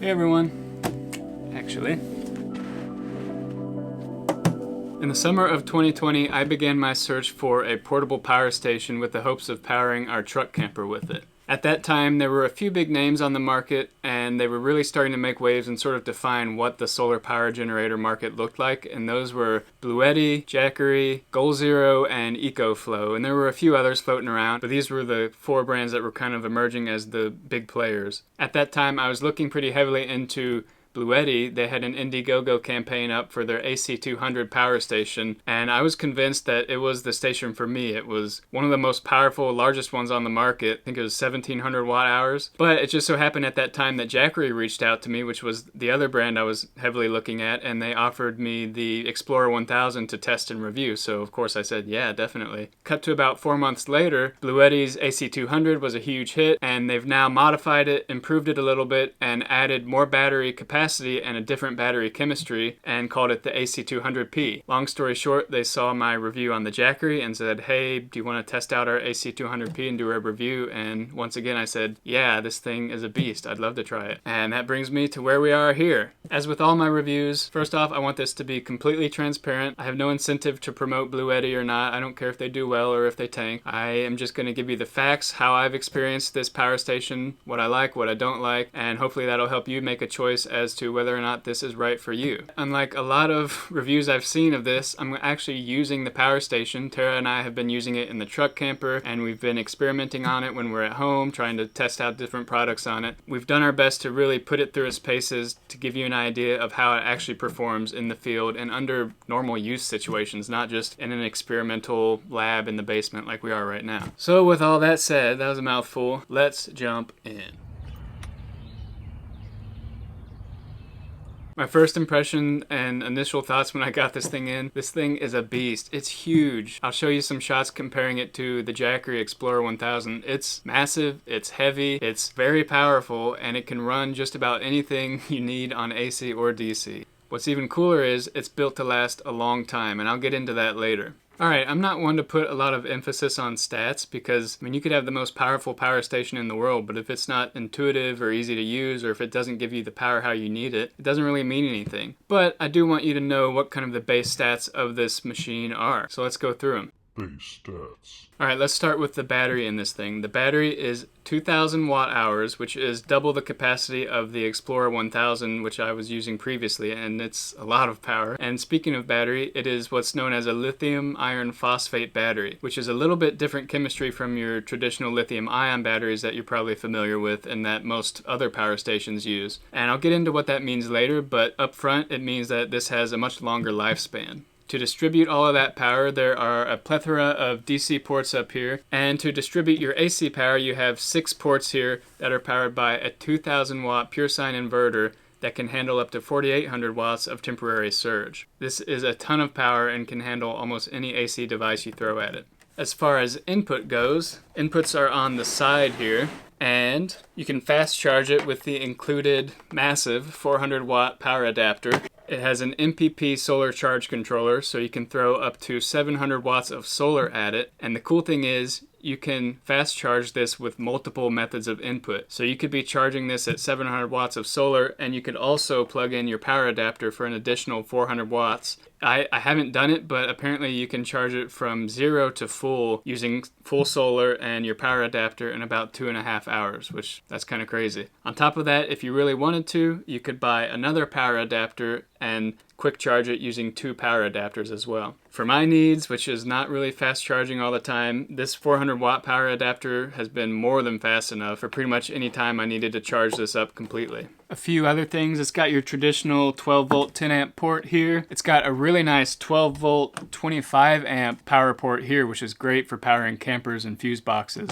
Hey everyone. Actually, in the summer of 2020, I began my search for a portable power station with the hopes of powering our truck camper with it. At that time, there were a few big names on the market, and they were really starting to make waves and sort of define what the solar power generator market looked like, and those were Bluetti, Jackery, Goal Zero, and EcoFlow, and there were a few others floating around, but these were the four brands that were kind of emerging as the big players. At that time, I was looking pretty heavily into Bluetti. They had an Indiegogo campaign up for their AC200 power station, and I was convinced that it was the station for me. It was one of the most powerful, largest ones on the market. I think it was 1700 watt hours. But it just so happened at that time that Jackery reached out to me, which was the other brand I was heavily looking at, and they offered me the Explorer 1000 to test and review. So of course I said, yeah, definitely. Cut to about 4 months later, Bluetti's AC200 was a huge hit, and they've now modified it, improved it a little bit, and added more battery capacity and a different battery chemistry and called it the AC200P. Long story short, they saw my review on the Jackery and said, hey, do you want to test out our AC200P and do a review? And once again I said, yeah, this thing is a beast. I'd love to try it. And that brings me to where we are here. As with all my reviews, first off, I want this to be completely transparent. I have no incentive to promote Bluetti or not. I don't care if they do well or if they tank. I am just going to give you the facts, how I've experienced this power station, what I like, what I don't like, and hopefully that'll help you make a choice as to whether or not this is right for you. Unlike a lot of reviews I've seen of this, I'm actually using the power station. Tara and I have been using it in the truck camper, and we've been experimenting on it when we're at home, trying to test out different products on it. We've done our best to really put it through its paces to give you an idea of how it actually performs in the field and under normal use situations, not just in an experimental lab in the basement like we are right now. So with all that said, that was a mouthful. Let's jump in. My first impression and initial thoughts when I got this thing in, this thing is a beast. It's huge. I'll show you some shots comparing it to the Jackery Explorer 1000. It's massive, it's heavy, it's very powerful, and it can run just about anything you need on AC or DC. What's even cooler is it's built to last a long time, and I'll get into that later. Alright, I'm not one to put a lot of emphasis on stats because, you could have the most powerful power station in the world, but if it's not intuitive or easy to use, or if it doesn't give you the power how you need it, it doesn't really mean anything. But I do want you to know what kind of the base stats of this machine are, so let's go through them. Base stats. Alright, let's start with the battery in this thing. The battery is 2,000 watt hours, which is double the capacity of the Explorer 1000, which I was using previously, and it's a lot of power. And speaking of battery, it is what's known as a lithium iron phosphate battery, which is a little bit different chemistry from your traditional lithium ion batteries that you're probably familiar with and that most other power stations use. And I'll get into what that means later, but up front it means that this has a much longer lifespan. To distribute all of that power, there are a plethora of DC ports up here, and to distribute your AC power, you have 6 ports here that are powered by a 2,000 watt pure sine inverter that can handle up to 4,800 watts of temporary surge. This is a ton of power and can handle almost any AC device you throw at it. As far as input goes, inputs are on the side here, and you can fast charge it with the included massive 400 watt power adapter. It has an MPP solar charge controller, so you can throw up to 700 watts of solar at it. And the cool thing is, you can fast charge this with multiple methods of input. So you could be charging this at 700 watts of solar, and you could also plug in your power adapter for an additional 400 watts. I haven't done it, but apparently you can charge it from 0 to full using full solar and your power adapter in about 2.5 hours, which that's kind of crazy. On top of that, if you really wanted to, you could buy another power adapter and quick charge it using 2 power adapters as well. For my needs, which is not really fast charging all the time, this 400 watt power adapter has been more than fast enough for pretty much any time I needed to charge this up completely. A few other things, it's got your traditional 12 volt 10 amp port here. It's got a really nice 12 volt 25 amp power port here, which is great for powering campers and fuse boxes.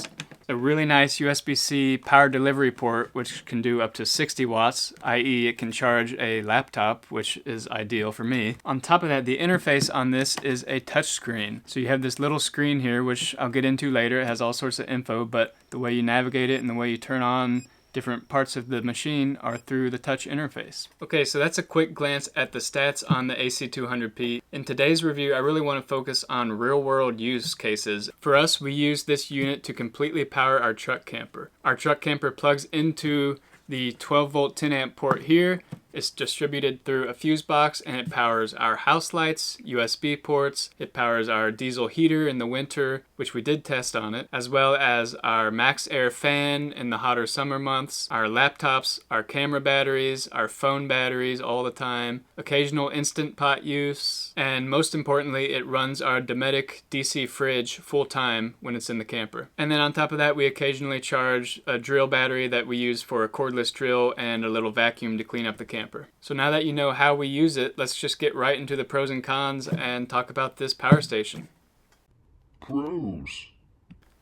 A really nice USB-C power delivery port, which can do up to 60 watts, i.e. it can charge a laptop, which is ideal for me. On top of that, the interface on this is a touch screen. So you have this little screen here, which I'll get into later. It has all sorts of info, but the way you navigate it and the way you turn on different parts of the machine are through the touch interface. Okay, so that's a quick glance at the stats on the AC200P. In today's review, I really want to focus on real-world use cases. For us, we use this unit to completely power our truck camper. Our truck camper plugs into The 12 volt 10 amp port here is distributed through a fuse box, and it powers our house lights, USB ports, it powers our diesel heater in the winter, which we did test on it, as well as our max air fan in the hotter summer months, our laptops, our camera batteries, our phone batteries all the time, occasional Instant Pot use, and most importantly, it runs our Dometic DC fridge full time when it's in the camper. And then on top of that, we occasionally charge a drill battery that we use for a cordless drill and a little vacuum to clean up the camper. So now that you know how we use it, let's just get right into the pros and cons and talk about this power station. Pros.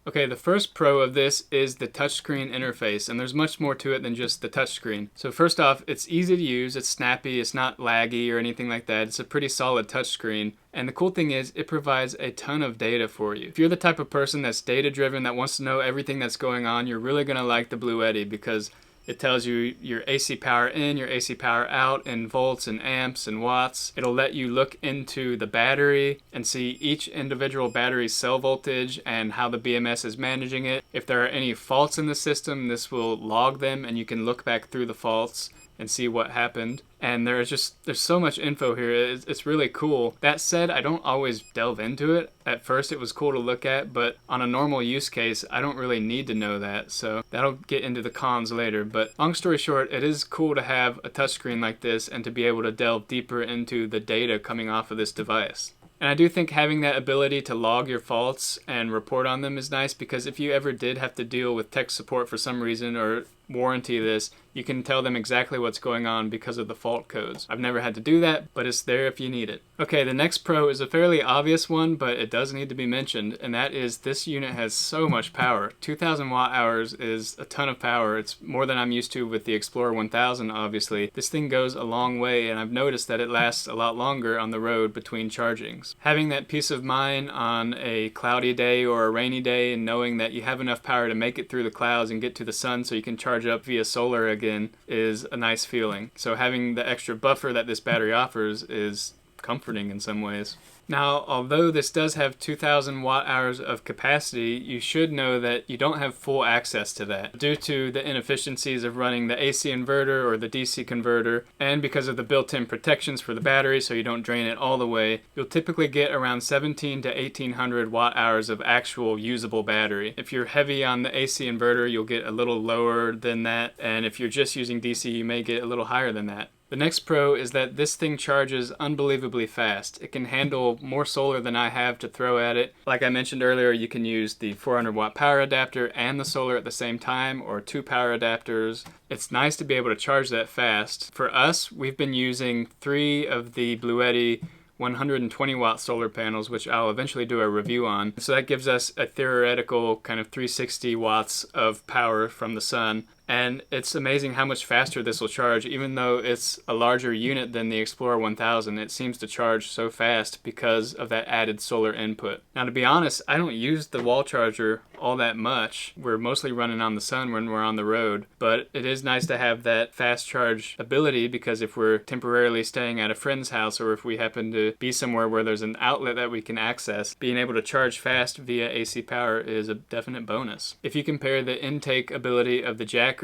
Okay, the first pro of this is the touchscreen interface, and there's much more to it than just the touchscreen. So first off, it's easy to use, it's snappy, it's not laggy or anything like that. It's a pretty solid touchscreen. And the cool thing is, it provides a ton of data for you. If you're the type of person that's data driven, that wants to know everything that's going on, you're really gonna like the Bluetti because it tells you your AC power in, your AC power out in volts and amps and watts. It'll let you look into the battery and see each individual battery's cell voltage and how the BMS is managing it. If there are any faults in the system, this will log them and you can look back through the faults and see what happened. And there's so much info here. It's really cool. That said, I don't always delve into it. At first it was cool to look at, but on a normal use case, I don't really need to know that. So that'll get into the cons later. But long story short, it is cool to have a touchscreen like this and to be able to delve deeper into the data coming off of this device. And I do think having that ability to log your faults and report on them is nice, because if you ever did have to deal with tech support for some reason or warranty this, you can tell them exactly what's going on because of the fault codes. I've never had to do that, but it's there if you need it. Okay, the next pro is a fairly obvious one, but it does need to be mentioned, and that is this unit has so much power. 2,000 watt hours is a ton of power. It's more than I'm used to with the Explorer 1000, obviously. This thing goes a long way, and I've noticed that it lasts a lot longer on the road between chargings. Having that peace of mind on a cloudy day or a rainy day and knowing that you have enough power to make it through the clouds and get to the sun so you can charge up via solar again is a nice feeling. So having the extra buffer that this battery offers is comforting in some ways. Now, although this does have 2,000 watt hours of capacity, you should know that you don't have full access to that due to the inefficiencies of running the AC inverter or the DC converter, and because of the built-in protections for the battery so you don't drain it all the way. You'll typically get around 17 to 1800 watt hours of actual usable battery. If you're heavy on the AC inverter, you'll get a little lower than that, and if you're just using DC, you may get a little higher than that. The next pro is that this thing charges unbelievably fast. It can handle more solar than I have to throw at it. Like I mentioned earlier, you can use the 400 watt power adapter and the solar at the same time, or 2 power adapters. It's nice to be able to charge that fast. For us, we've been using 3 of the Bluetti 120 watt solar panels, which I'll eventually do a review on. So that gives us a theoretical kind of 360 watts of power from the sun. And it's amazing how much faster this will charge. Even though it's a larger unit than the Explorer 1000, it seems to charge so fast because of that added solar input. Now, to be honest, I don't use the wall charger all that much. We're mostly running on the sun when we're on the road, but it is nice to have that fast charge ability, because if we're temporarily staying at a friend's house or if we happen to be somewhere where there's an outlet that we can access, being able to charge fast via AC power is a definite bonus. If you compare the intake ability of the Jackery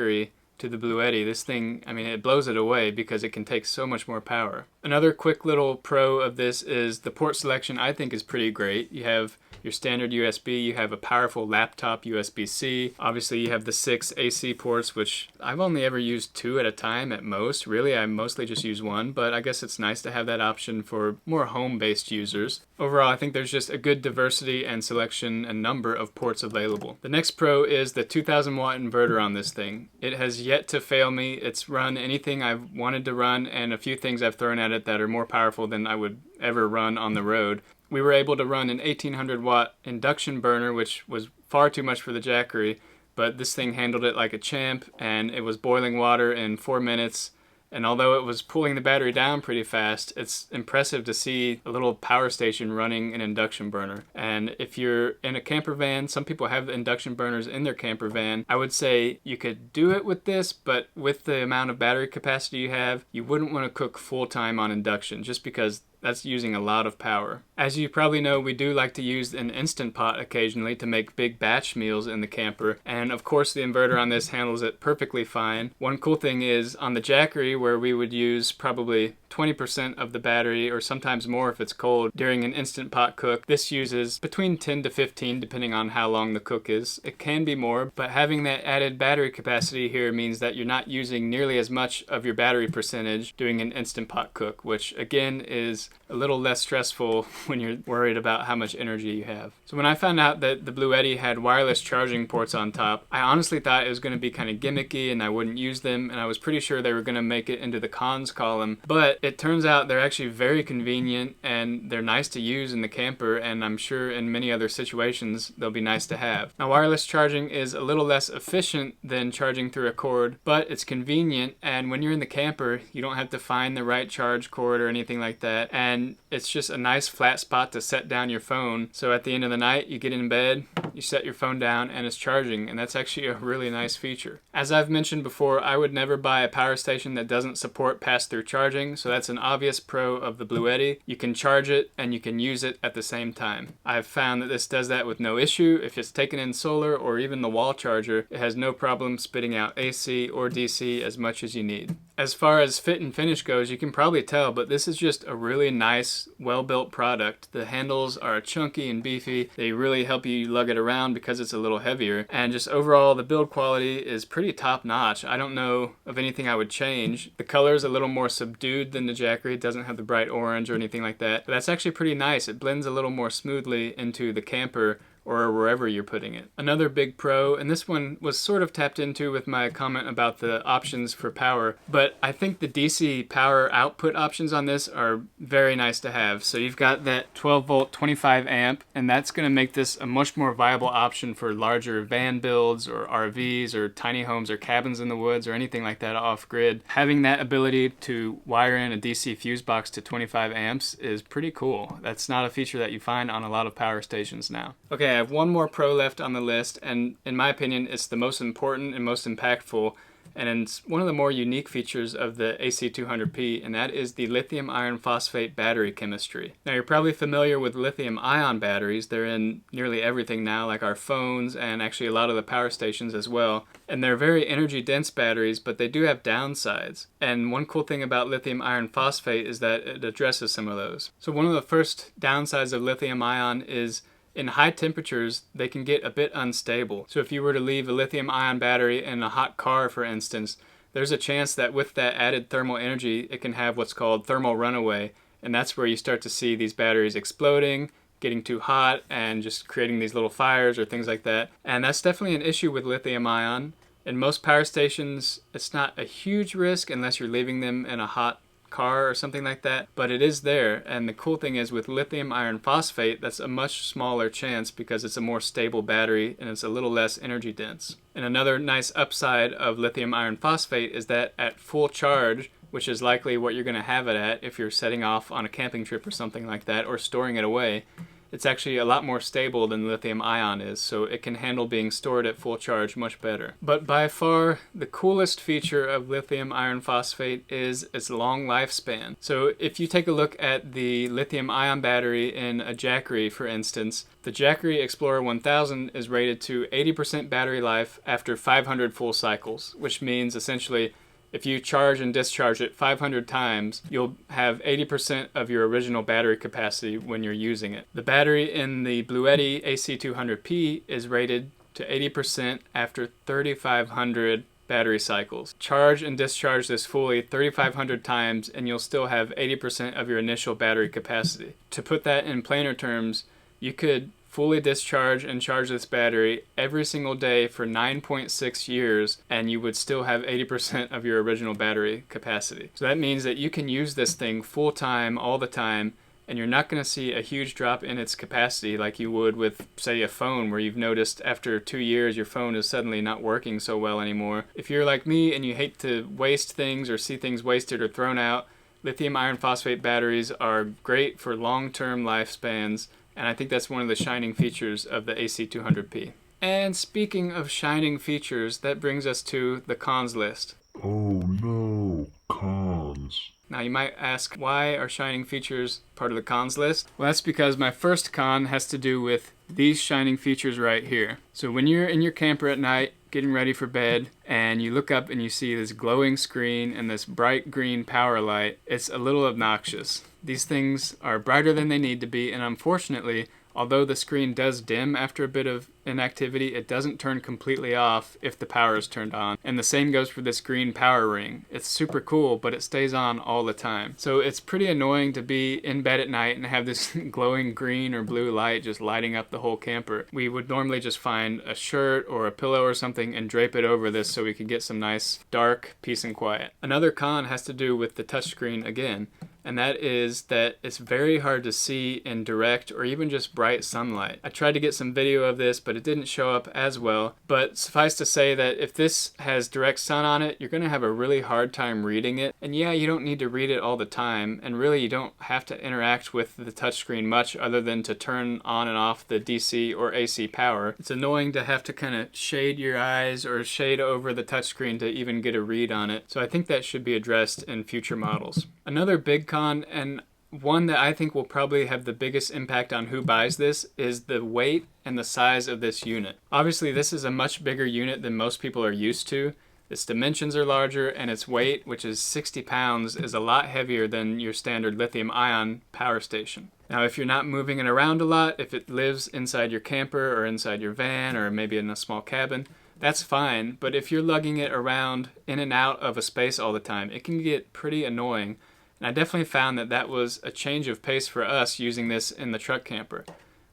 to the Bluetti, this thing, I mean, it blows it away because it can take so much more power. Another quick little pro of this is the port selection. I think is pretty great. You have your standard USB, you have a powerful laptop USB-C. Obviously you have the 6 AC ports, which I've only ever used 2 at a time at most. Really, I mostly just use 1, but I guess it's nice to have that option for more home-based users. Overall, I think there's just a good diversity and selection and number of ports available. The next pro is the 2,000 watt inverter on this thing. It has yet to fail me. It's run anything I've wanted to run, and a few things I've thrown at it that are more powerful than I would ever run on the road. We were able to run an 1800 watt induction burner, which was far too much for the Jackery, but this thing handled it like a champ, and it was boiling water in 4 minutes. And although it was pulling the battery down pretty fast, it's impressive to see a little power station running an induction burner. And if you're in a camper van, some people have the induction burners in their camper van. I would say you could do it with this, but with the amount of battery capacity you have, you wouldn't want to cook full time on induction, just because That's using a lot of power. As you probably know, we do like to use an Instant Pot occasionally to make big batch meals in the camper, and of course the inverter on this handles it perfectly fine. One cool thing is on the Jackery, where we would use probably 20% of the battery, or sometimes more if it's cold, during an Instant Pot cook, this uses between 10 to 15 depending on how long the cook is. It can be more, but having that added battery capacity here means that you're not using nearly as much of your battery percentage doing an Instant Pot cook, which again is a little less stressful when you're worried about how much energy you have. So when I found out that the Bluetti had wireless charging ports on top, I honestly thought it was going to be kind of gimmicky and I wouldn't use them, and I was pretty sure they were going to make it into the cons column, but it turns out they're actually very convenient and they're nice to use in the camper, and I'm sure in many other situations they'll be nice to have. Now, wireless charging is a little less efficient than charging through a cord, but it's convenient, and when you're in the camper you don't have to find the right charge cord or anything like that, and it's just a nice flat spot to set down your phone. So at the end of the night you get in bed, you set your phone down and it's charging, and that's actually a really nice feature. As I've mentioned before, I would never buy a power station that doesn't support pass-through charging, so that's an obvious pro of the Bluetti. You can charge it and you can use it at the same time. I've found that this does that with no issue. If it's taken in solar or even the wall charger, it has no problem spitting out AC or DC as much as you need. As far as fit and finish goes, you can probably tell, but this is just a really nice, well-built product. The handles are chunky and beefy. They really help you lug it around because it's a little heavier. And just overall, the build quality is pretty top-notch. I don't know of anything I would change. The color is a little more subdued than the Jackery. It doesn't have the bright orange or anything like that. But that's actually pretty nice. It blends a little more smoothly into the camper or wherever you're putting it. Another big pro, and this one was sort of tapped into with my comment about the options for power, but I think the DC power output options on this are very nice to have. So you've got that 12 volt 25 amp, and that's going to make this a much more viable option for larger van builds or RVs or tiny homes or cabins in the woods or anything like that off grid. Having that ability to wire in a DC fuse box to 25 amps is pretty cool. That's not a feature that you find on a lot of power stations now. Okay, I have one more pro left on the list, and in my opinion it's the most important and most impactful, and it's one of the more unique features of the AC200P, and that is the lithium iron phosphate battery chemistry. Now, you're probably familiar with lithium ion batteries. They're in nearly everything now, like our phones and actually a lot of the power stations as well. And they're very energy dense batteries, but they do have downsides. And one cool thing about lithium iron phosphate is that it addresses some of those. So one of the first downsides of lithium ion is in high temperatures, they can get a bit unstable. So if you were to leave a lithium ion battery in a hot car, for instance, there's a chance that with that added thermal energy, it can have what's called thermal runaway. And that's where you start to see these batteries exploding, getting too hot, and just creating these little fires or things like that. And that's definitely an issue with lithium ion. In most power stations, it's not a huge risk unless you're leaving them in a hot car or something like that, but it is there. And the cool thing is with lithium iron phosphate, that's a much smaller chance because it's a more stable battery and it's a little less energy dense. And another nice upside of lithium iron phosphate is that at full charge, which is likely what you're going to have it at if you're setting off on a camping trip or something like that, or storing it away, it's actually a lot more stable than lithium ion is, so it can handle being stored at full charge much better. But by far, the coolest feature of lithium iron phosphate is its long lifespan. So if you take a look at the lithium ion battery in a Jackery, for instance, the Jackery Explorer 1000 is rated to 80% battery life after 500 full cycles, which means essentially if you charge and discharge it 500 times, you'll have 80% of your original battery capacity when you're using it. The battery in the Bluetti AC200P is rated to 80% after 3,500 battery cycles. Charge and discharge this fully 3,500 times and you'll still have 80% of your initial battery capacity. To put that in plainer terms, you could fully discharge and charge this battery every single day for 9.6 years and you would still have 80% of your original battery capacity. So that means that you can use this thing full time all the time and you're not going to see a huge drop in its capacity like you would with, say, a phone where you've noticed after 2 years your phone is suddenly not working so well anymore. If you're like me and you hate to waste things or see things wasted or thrown out, lithium iron phosphate batteries are great for long-term lifespans, and I think that's one of the shining features of the AC200P. And speaking of shining features, that brings us to the cons list. Oh no, cons. Now you might ask, why are shining features part of the cons list? Well, that's because my first con has to do with these shining features right here. So when you're in your camper at night, getting ready for bed, and you look up and you see this glowing screen and this bright green power light, it's a little obnoxious. These things are brighter than they need to be, and unfortunately, although the screen does dim after a bit of inactivity, it doesn't turn completely off if the power is turned on. And the same goes for this green power ring. It's super cool, but it stays on all the time. So it's pretty annoying to be in bed at night and have this glowing green or blue light just lighting up the whole camper. We would normally just find a shirt or a pillow or something and drape it over this so we could get some nice dark peace and quiet. Another con has to do with the touchscreen again, and that is that it's very hard to see in direct or even just bright sunlight. I tried to get some video of this, but it didn't show up as well. But suffice to say that if this has direct sun on it, you're gonna have a really hard time reading it. And yeah, you don't need to read it all the time, and really you don't have to interact with the touchscreen much other than to turn on and off the DC or AC power. It's annoying to have to kind of shade your eyes or shade over the touchscreen to even get a read on it. So I think that should be addressed in future models. Another big con, and one that I think will probably have the biggest impact on who buys this, is the weight and the size of this unit. Obviously, this is a much bigger unit than most people are used to. Its dimensions are larger, and its weight, which is 60 pounds, is a lot heavier than your standard lithium-ion power station. Now, if you're not moving it around a lot, if it lives inside your camper or inside your van or maybe in a small cabin, that's fine. But if you're lugging it around in and out of a space all the time, it can get pretty annoying. And I definitely found that that was a change of pace for us using this in the truck camper.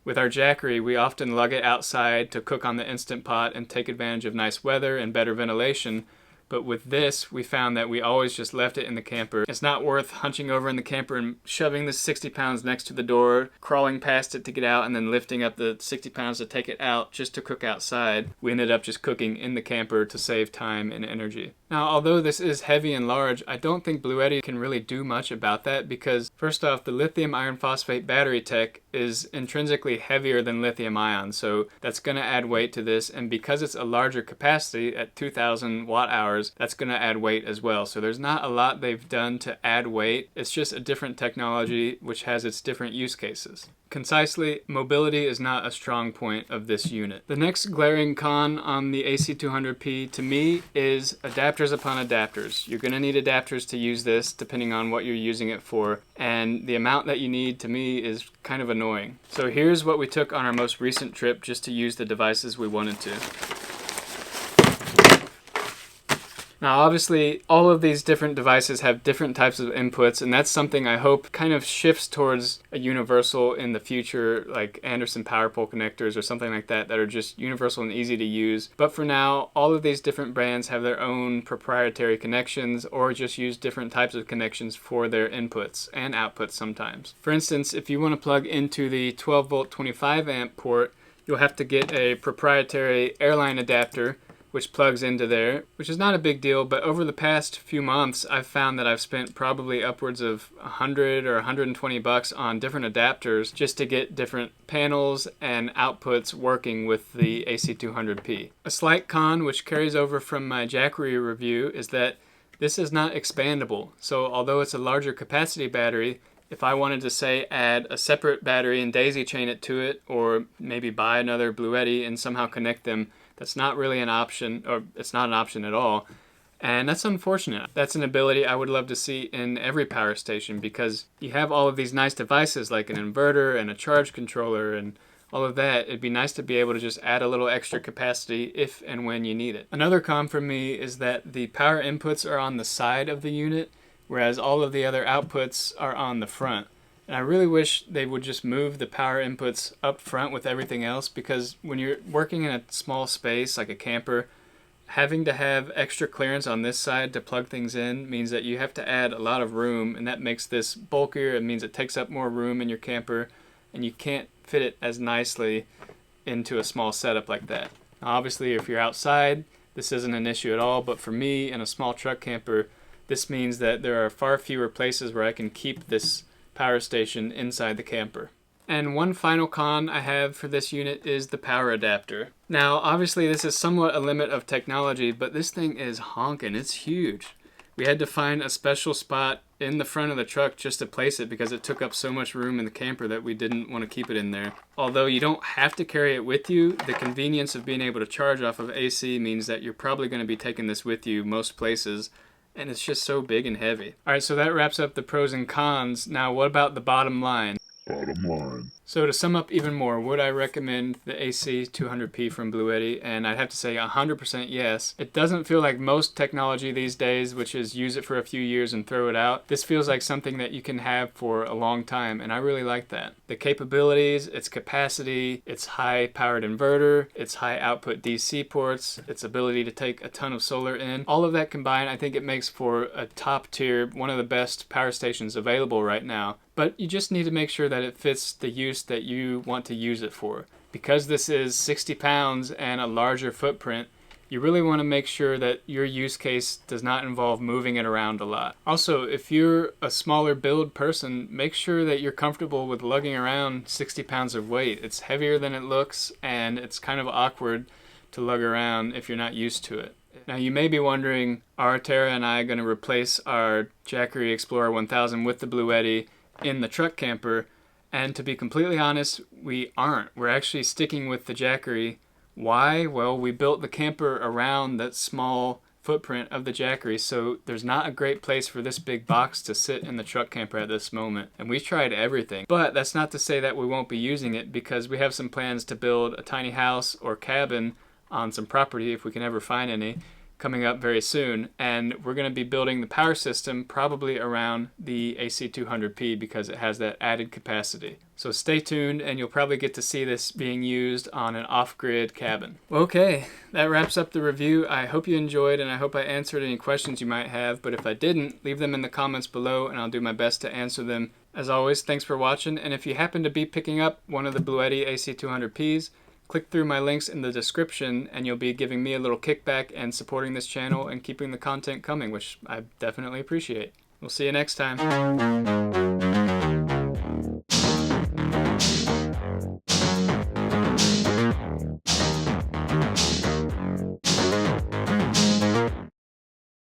With our Jackery, we often lug it outside to cook on the Instant Pot and take advantage of nice weather and better ventilation. But with this, we found that we always just left it in the camper. It's not worth hunching over in the camper and shoving the 60 pounds next to the door, crawling past it to get out, and then lifting up the 60 pounds to take it out just to cook outside. We ended up just cooking in the camper to save time and energy. Now, although this is heavy and large, I don't think Bluetti can really do much about that because, first off, the lithium iron phosphate battery tech is intrinsically heavier than lithium ion, so that's going to add weight to this, and because it's a larger capacity at 2,000 watt hours, that's going to add weight as well. So there's not a lot they've done to add weight. It's just a different technology which has its different use cases. Concisely, mobility is not a strong point of this unit. The next glaring con on the AC200P to me is adapters upon adapters. You're going to need adapters to use this depending on what you're using it for, and the amount that you need to me is kind of annoying. So here's what we took on our most recent trip just to use the devices we wanted to. Now obviously all of these different devices have different types of inputs, and that's something I hope kind of shifts towards a universal in the future, like Anderson power pole connectors or something like that are just universal and easy to use. But for now, all of these different brands have their own proprietary connections or just use different types of connections for their inputs and outputs sometimes. For instance, if you want to plug into the 12 volt 25 amp port, you'll have to get a proprietary airline adapter which plugs into there, which is not a big deal, but over the past few months, I've found that I've spent probably upwards of $100 or $120 on different adapters just to get different panels and outputs working with the AC200P. A slight con, which carries over from my Jackery review, is that this is not expandable. So although it's a larger capacity battery, if I wanted to say add a separate battery and daisy chain it to it, or maybe buy another Bluetti and somehow connect them, that's not really an option, or it's not an option at all. And that's unfortunate. That's an ability I would love to see in every power station because you have all of these nice devices like an inverter and a charge controller and all of that. It'd be nice to be able to just add a little extra capacity if and when you need it. Another con for me is that the power inputs are on the side of the unit, whereas all of the other outputs are on the front. And I really wish they would just move the power inputs up front with everything else, because when you're working in a small space like a camper, having to have extra clearance on this side to plug things in means that you have to add a lot of room, and that makes this bulkier. It means it takes up more room in your camper, and you can't fit it as nicely into a small setup like that. Now, obviously, if you're outside, this isn't an issue at all, but for me in a small truck camper, this means that there are far fewer places where I can keep this power station inside the camper. And one final con I have for this unit is the power adapter. Now obviously this is somewhat a limit of technology, but this thing is honking. It's huge. We had to find a special spot in the front of the truck just to place it because it took up so much room in the camper that we didn't want to keep it in there. Although you don't have to carry it with you, the convenience of being able to charge off of AC means that you're probably going to be taking this with you most places, and it's just so big and heavy. Alright, so that wraps up the pros and cons. Now what about the bottom line? Bottom line. So to sum up even more, would I recommend the AC200P from Bluetti? And I'd have to say 100% yes. It doesn't feel like most technology these days, which is use it for a few years and throw it out. This feels like something that you can have for a long time, and I really like that. The capabilities, its capacity, its high-powered inverter, its high output DC ports, its ability to take a ton of solar in, all of that combined, I think it makes for a top tier, one of the best power stations available right now. But you just need to make sure that it fits the use that you want to use it for. Because this is 60 pounds and a larger footprint, you really want to make sure that your use case does not involve moving it around a lot. Also, if you're a smaller build person, make sure that you're comfortable with lugging around 60 pounds of weight. It's heavier than it looks, and it's kind of awkward to lug around if you're not used to it. Now you may be wondering, are Tara and I going to replace our Jackery Explorer 1000 with the Bluetti in the truck camper? And to be completely honest, we aren't. We're actually sticking with the Jackery. Why? Well, we built the camper around that small footprint of the Jackery, so there's not a great place for this big box to sit in the truck camper at this moment. And we've tried everything. But that's not to say that we won't be using it, because we have some plans to build a tiny house or cabin on some property, if we can ever find any, coming up very soon, and we're going to be building the power system probably around the AC200P because it has that added capacity. So stay tuned, and you'll probably get to see this being used on an off-grid cabin. Okay, that wraps up the review. I hope you enjoyed, and I hope I answered any questions you might have, but if I didn't, leave them in the comments below and I'll do my best to answer them. As always, thanks for watching, and if you happen to be picking up one of the Bluetti AC200Ps, click through my links in the description and you'll be giving me a little kickback and supporting this channel and keeping the content coming, which I definitely appreciate. We'll see you next time.